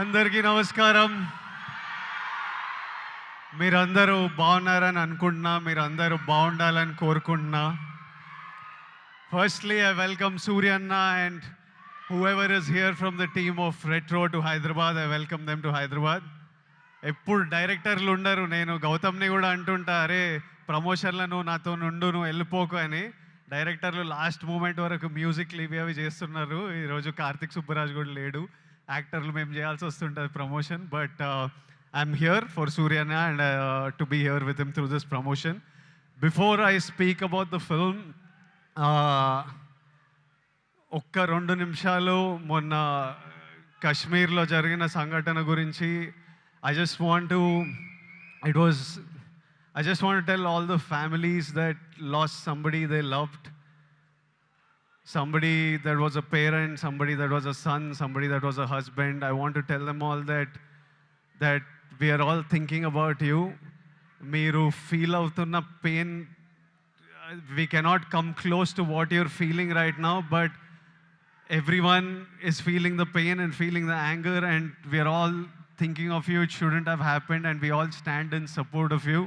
అందరికీ నమస్కారం. మీరందరూ బాగున్నారని అనుకుంటున్నా. మీరందరూ బాగుండాలని కోరుకుంటున్నా. Firstly, I welcome Surya Anna and whoever is here from the team of Retro to Hyderabad. I welcome them to Hyderabad. ఎప్పుడు డైరెక్టర్లు ఉండరు. నేను గౌతమ్ని కూడా అంటుంటా, అరే ప్రమోషన్లో నువ్వు నాతో నుండు, నువ్వు వెళ్ళిపోకు అని. డైరెక్టర్లు లాస్ట్ మూమెంట్ వరకు మ్యూజిక్లు ఇవి అవి చేస్తున్నారు. ఈరోజు కార్తిక్ సుబ్బరాజ్ కూడా లేడు. యాక్టర్లు మేము చేయాల్సి వస్తుంటుంది promotion. But I'm here for Suryanna and to be here with him through this promotion. Before I speak about the film, ఒక్క 2 నిమిషాలు మొన్న కశ్మీర్లో జరిగిన సంఘటన గురించి I just want to tell all the families that lost somebody they loved, somebody that was a parent, somebody that was a son, somebody that was a husband. I want to tell them all that we are all thinking about you. Meeru feel avutunna pain, we cannot come close to what you're feeling right now, but everyone is feeling the pain and feeling the anger, and we are all thinking of you. It shouldn't have happened, and we all stand in support of you.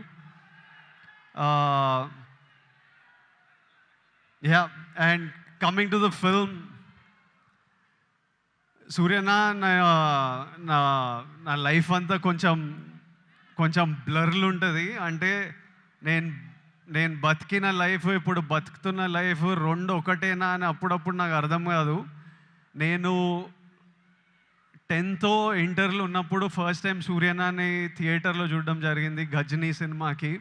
Yeah, and coming to the film, Suryana నా life అంతా కొంచెం బ్లర్లు ఉంటుంది. అంటే నేను బతికిన life, ఇప్పుడు బతుకుతున్న life రెండు ఒకటేనా అని అప్పుడప్పుడు నాకు అర్థం కాదు. నేను 10th ఇంటర్లో ఉన్నప్పుడు ఫస్ట్ టైం సూర్యనాని థియేటర్లో చూడడం జరిగింది, గజనీ సినిమాకి.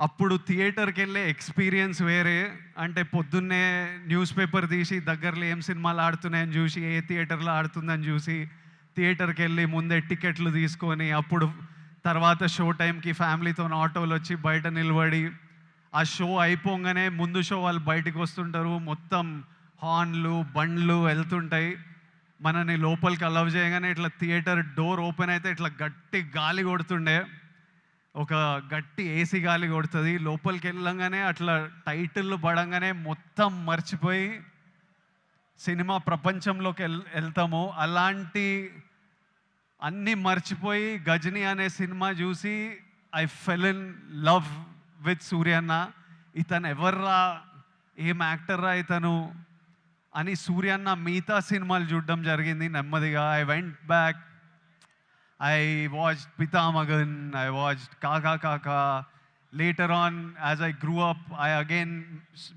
అప్పుడు థియేటర్కి వెళ్ళే ఎక్స్పీరియన్స్ వేరే. అంటే పొద్దున్నే న్యూస్ పేపర్ తీసి దగ్గరలో ఏం సినిమాలు ఆడుతున్నాయని చూసి, ఏ థియేటర్లో ఆడుతుందని చూసి థియేటర్కి వెళ్ళి ముందే టికెట్లు తీసుకొని, అప్పుడు తర్వాత షో టైంకి ఫ్యామిలీతో ఆటోలు వచ్చి బయట నిలబడి, ఆ షో అయిపోగానే ముందు షో వాళ్ళు బయటకు వస్తుంటారు, మొత్తం హార్న్లు బండ్లు వెళ్తుంటాయి. మనని లోపలికి అలవ్ చేయగానే ఇట్లా థియేటర్ డోర్ ఓపెన్ అయితే ఇట్లా గట్టి గాలి కొడుతుండే, ఒక గట్టి ఏసీ గాలి కొడుతుంది. లోపలికి వెళ్ళంగానే అట్లా టైటిల్ పడంగానే మొత్తం మర్చిపోయి సినిమా ప్రపంచంలోకి వెళ్తాము. అలాంటి అన్నీ మర్చిపోయి గజనీ అనే సినిమా చూసి I fell in love with Suryanna. ఇతను ఎవర్రా, ఏం యాక్టర్రా ఇతను అని సూర్యన్న మిగతా సినిమాలు చూడడం జరిగింది నెమ్మదిగా. I went back, I watched Pithamagan, I watched Kaaka Kaaka. Later on, as I grew up, I again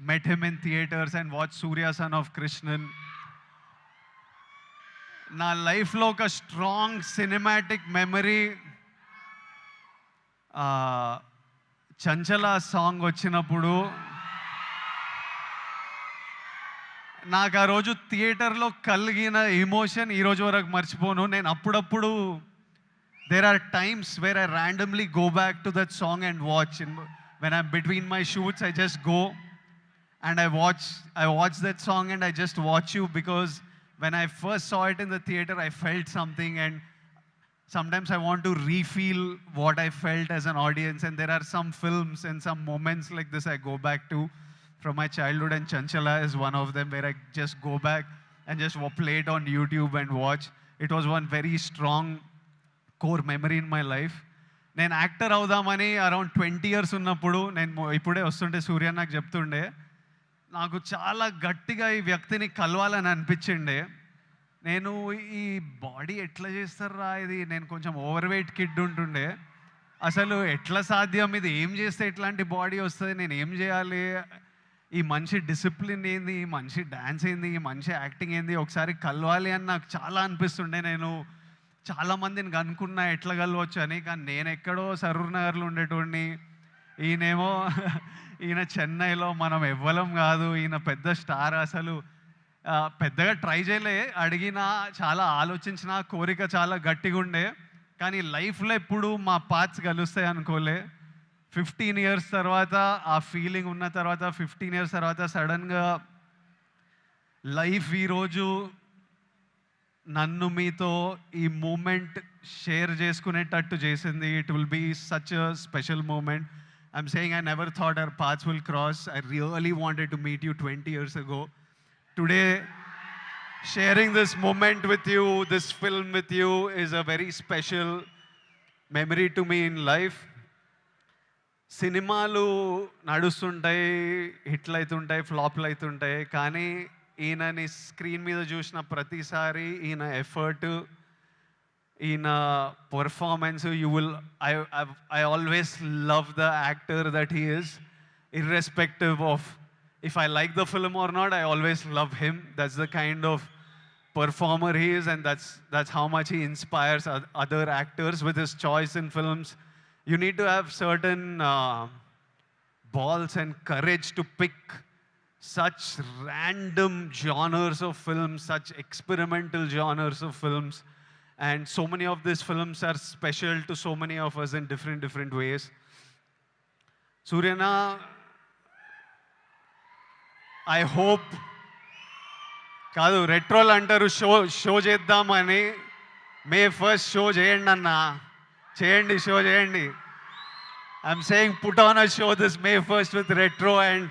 met him in theaters and watched Surya Son of Krishnan. నా లైఫ్లో ఒక స్ట్రాంగ్ సినిమాటిక్ మెమరీ, చంచల సాంగ్ వచ్చినప్పుడు నాకు ఆ రోజు థియేటర్లో కలిగిన ఎమోషన్ ఈరోజు వరకు మర్చిపోను. నేను అప్పుడప్పుడు there are times where I randomly go back to that song and watch. When I'm between my shoots, I just go and I watch that song and I just watch you, because when I first saw it in the theater, I felt something, and sometimes I want to refeel what I felt as an audience. And there are some films and some moments like this I go back to from my childhood, and Chanchala is one of them, where I just go back and just play it on YouTube and watch. It was one very strong core memory in my life. నేను actor అవుదామని around 20 years ఉన్నప్పుడు, నేను ఇప్పుడే వస్తుంటే సూర్య నాకు చెప్తుండే, నాకు చాలా గట్టిగా ఈ వ్యక్తిని కలవాలని అనిపించిండే. నేను ఈ బాడీ ఎట్లా చేస్తారా ఇది, నేను కొంచెం ఓవర్ వెయిట్ కిడ్ ఉంటుండే, అసలు ఎట్లా సాధ్యం, ఇది ఏం చేస్తే ఇట్లాంటి బాడీ వస్తుంది, నేను ఏం చేయాలి, ఈ మనిషి డిసిప్లిన్ ఏంది, ఈ మనిషి డ్యాన్స్ ఏంది, ఈ మనిషి యాక్టింగ్ ఏంది, ఒకసారి కలవాలి అని నాకు చాలా అనిపిస్తుండే. నేను చాలామందిని కనుక్కున్నా ఎట్లా కలవచ్చు అని, కానీ నేను ఎక్కడో సరూర్ నగర్లో ఉండేటోడిని, ఈయన చెన్నైలో, మనం ఎవ్వలం కాదు, ఈయన పెద్ద స్టార్. అసలు పెద్దగా ట్రై చేయలే, అడిగినా చాలా ఆలోచించిన, కోరిక చాలా గట్టిగా ఉండే, కానీ లైఫ్లో ఎప్పుడు మా పాత్స్ కలుస్తాయి అనుకోలే. 15 years తర్వాత ఆ ఫీలింగ్ ఉన్న తర్వాత, 15 years తర్వాత సడన్గా లైఫ్ ఈరోజు నన్ను మీతో ఈ మూమెంట్ షేర్ చేసుకునేటట్టు చేసింది. It will be such a special moment. I'm saying I never thought our paths will cross. I really wanted to meet you 20 years ago. Today sharing this moment with you, this film with you is a very special memory to me in life. సినిమాలు నడుస్తుంటాయి, హిట్లు అవుతుంటాయి, ఫ్లాప్లు అవుతుంటాయి. కానీ ఈయనని screen మీద చూసిన ప్రతిసారి ఈయన ఎఫర్ట్, ఈయన performance, you will I always love the actor that he is, irrespective of if I like the film or not. I always love him. That's the kind of performer he is, and that's how much he inspires other actors with his choice in films. You need to have certain balls and courage to pick such random genres of films, such experimental genres of films. And so many of these films are special to so many of us in different ways. Suryana, I hope కాదు రెట్రోల్ అంటారు show చేద్దామని. మే 1st show చేయండి అన్న, చేయండి, show చేయండి. I'm saying put on a show this May 1st with retro, and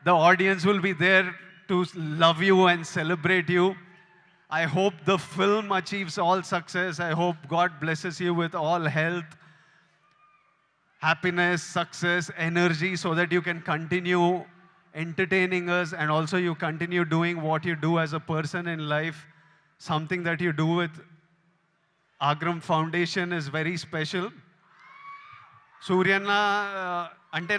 the audience will be there to love you and celebrate you. I hope the film achieves all success. I hope God blesses you with all health, happiness, success, energy, so that you can continue entertaining us, and also you continue doing what you do as a person in life. Something that you do with Agram Foundation is very special. Suryanna, అంటే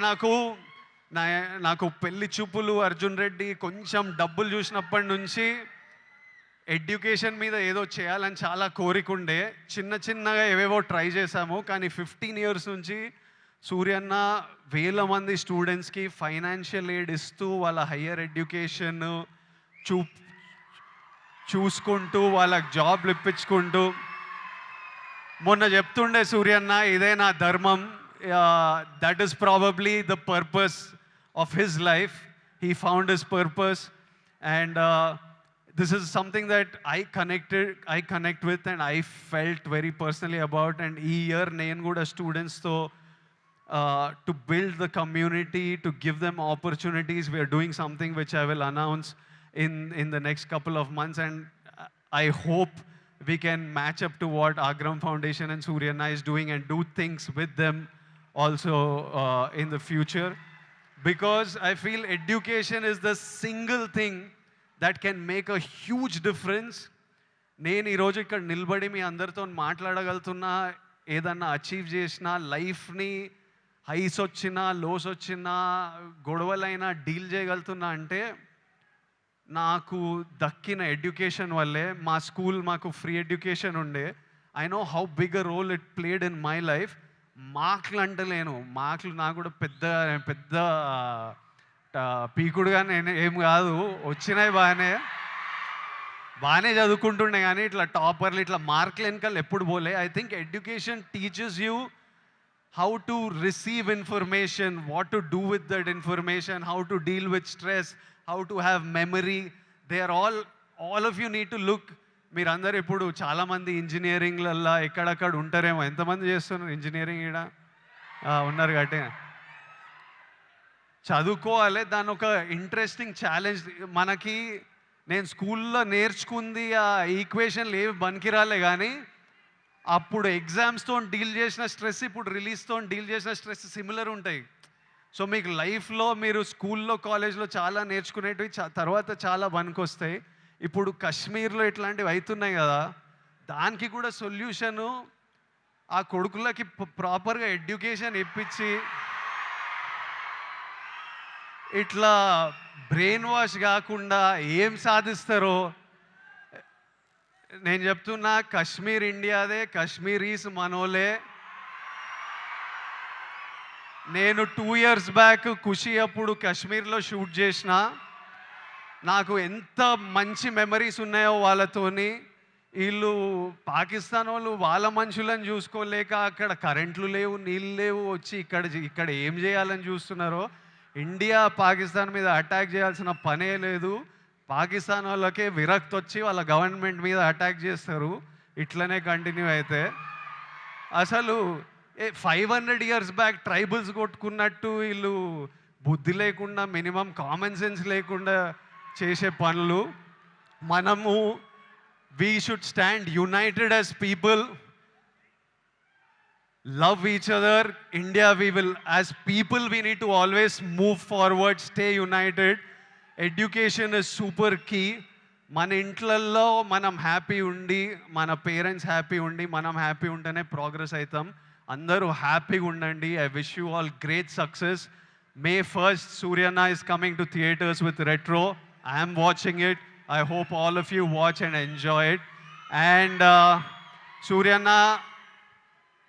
నాకు పెళ్లి చూపులు, అర్జున్ రెడ్డి, కొంచెం డబ్బులు చూసినప్పటి నుంచి education మీద ఏదో చేయాలని చాలా కోరికుండే. చిన్నగా ఏవేవో ట్రై చేశాము. కానీ 15 years నుంచి సూర్యన్న వేల మంది స్టూడెంట్స్కి ఫైనాన్షియల్ ఎయిడ్ ఇస్తూ, వాళ్ళ హయ్యర్ ఎడ్యుకేషన్ చూసుకుంటూ, వాళ్ళకి జాబ్లు ఇప్పించుకుంటూ, మొన్న చెప్తుండే సూర్యన్న, ఇదే నా ధర్మం. That is probably the purpose of his life. He found his purpose, and this is something that I connect with, and I felt very personally about. And ee year nenu kuda students to build the community, to give them opportunities, we are doing something which I will announce in the next couple of months, and I hope we can match up to what Agram Foundation and Suryanna is doing, and do things with them also in the future, because I feel education is the single thing that can make a huge difference. నేను ఈరోజు ఇక్కడ నిలబడి మీ అందరితో మాట్లాడగలుగుతున్నా, ఏదన్నా achieve చేసినా, లైఫ్ని highs వచ్చినా, lows వచ్చినా, గొడవలైనా డీల్ చేయగలుగుతున్నా అంటే నాకు దక్కిన ఎడ్యుకేషన్ వల్లే. మా స్కూల్ మాకు ఫ్రీ ఎడ్యుకేషన్ ఉండే. I know how big a role it played in my life. మార్కులు అంటలేను, మార్కులు నాకు కూడా పెద్ద పీకుడుగా నేను ఏం కాదు, వచ్చినాయి బాగానే చదువుకుంటుండే. కానీ ఇట్లా టాపర్లు, ఇట్లా మార్కులు వెనకాల ఎప్పుడు పోలే. I think education teachers you how to receive information, what to do with that information, how to deal with stress, how to have memory. They are all of you need to look. మీరందరూ ఇప్పుడు చాలామంది ఇంజనీరింగ్లల్లో ఎక్కడక్కడ ఉంటారేమో. ఎంతమంది చేస్తున్నారు engineering? ఇక్కడ ఉన్నారు కాబట్టి చదువుకోవాలి. దాని ఒక ఇంట్రెస్టింగ్ ఛాలెంజ్ మనకి. నేను స్కూల్లో నేర్చుకుంది ఆ ఈక్వేషన్లు ఏవి పనికిరాలే, కానీ అప్పుడు ఎగ్జామ్స్తో డీల్ చేసిన స్ట్రెస్, ఇప్పుడు రిలీజ్తో డీల్ చేసిన స్ట్రెస్ సిమిలర్ ఉంటాయి. సో మీకు లైఫ్లో మీరు స్కూల్లో, కాలేజ్లో చాలా నేర్చుకునేటివి తర్వాత చాలా పనికొస్తాయి. ఇప్పుడు కాశ్మీర్లో ఇట్లాంటివి అవుతున్నాయి కదా, దానికి కూడా సొల్యూషను ఆ కొడుకులకి ప్రాపర్గా ఎడ్యుకేషన్ ఇప్పించి, ఇట్లా బ్రెయిన్ వాష్ కాకుండా ఏం సాధిస్తారో నేను చెప్తున్నా. కాశ్మీర్ ఇండియాదే, కాశ్మీరీస్ మనోలే. నేను 2 years బ్యాక్ ఖుషి అప్పుడు కాశ్మీర్లో షూట్ చేసిన. నాకు ఎంత మంచి మెమరీస్ ఉన్నాయో వాళ్ళతోని. వీళ్ళు పాకిస్తాన్ వాళ్ళు వాళ్ళ మనుషులను చూసుకోలేక, అక్కడ కరెంట్లు లేవు, నీళ్ళు లేవు, వచ్చి ఇక్కడ ఏం చేయాలని చూస్తున్నారో. ఇండియా పాకిస్తాన్ మీద అటాక్ చేయాల్సిన పనే లేదు. పాకిస్తాన్ వాళ్ళకే విరక్తి వచ్చి వాళ్ళ గవర్నమెంట్ మీద అటాక్ చేస్తారు. ఇట్లనే కంటిన్యూ అయితే అసలు 500 years బ్యాక్ ట్రైబల్స్ కొట్టుకున్నట్టు వీళ్ళు బుద్ధి లేకుండా, మినిమం కామన్ సెన్స్ లేకుండా చేసే పనులు. మనము we should stand united as people, love each other. India, we will, as people, we need to always move forward, stay united. Education is super key. మన ఇంట్లల్లో మనం happy ఉండి, మన పేరెంట్స్ హ్యాపీ ఉండి, మనం హ్యాపీ ఉంటేనే ప్రోగ్రెస్ అవుతాం. అందరూ హ్యాపీగా ఉండండి. I wish you all great success. May 1st, Suryana is coming to theaters with Retro. I am watching it. I hope all of you watch and enjoy it. And Suryana,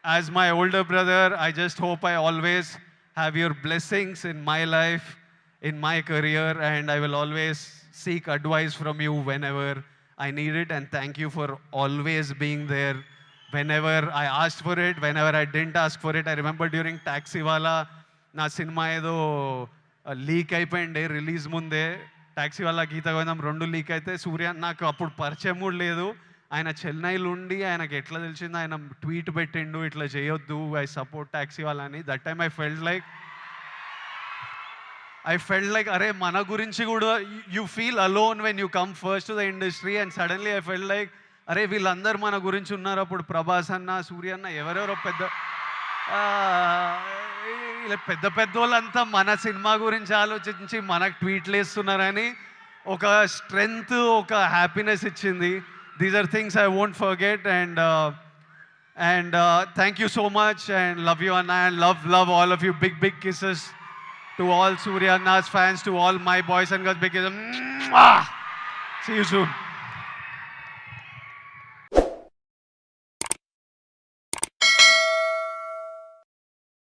as my older brother, I just hope I always have your blessings in my life, in my career, and I will always seek advice from you whenever I need it. And thank you for always being there whenever I asked for it, whenever I didn't ask for it. I remember during Taxiwala, నా cinema ఏదో leak అయిపోయింది release ముందే. Taxi వాళ్ళ గీత గోవిందం 2 leak అయితే సూర్య నాకు అప్పుడు పరిచయం కూడా లేదు. ఆయన చెన్నైలో ఉండి ఆయనకి ఎట్లా తెలిసింది, ఆయన ట్వీట్ పెట్టిండు ఇట్లా చేయొద్దు, ఐ సపోర్ట్ టాక్సీ వాళ్ళని. That time I felt like అరే మన గురించి కూడా you feel alone when you come first to the industry. And suddenly I felt like అరే వీళ్ళందరూ మన గురించి ఉన్నారు. అప్పుడు ప్రభాస్ అన్న, సూర్య అన్న, ఎవరెవరో ఇలా పెద్ద వాళ్ళంతా మన సినిమా గురించి ఆలోచించి మనకు ట్వీట్లు వేస్తున్నారని ఒక స్ట్రెంగ్త్, ఒక హ్యాపీనెస్ ఇచ్చింది. These are things I won't forget. And thank you so much and love you అన్న. And love all of you. Big kisses to all Surya Anna's fans, to all my boys and girls. Big kisses. See you soon.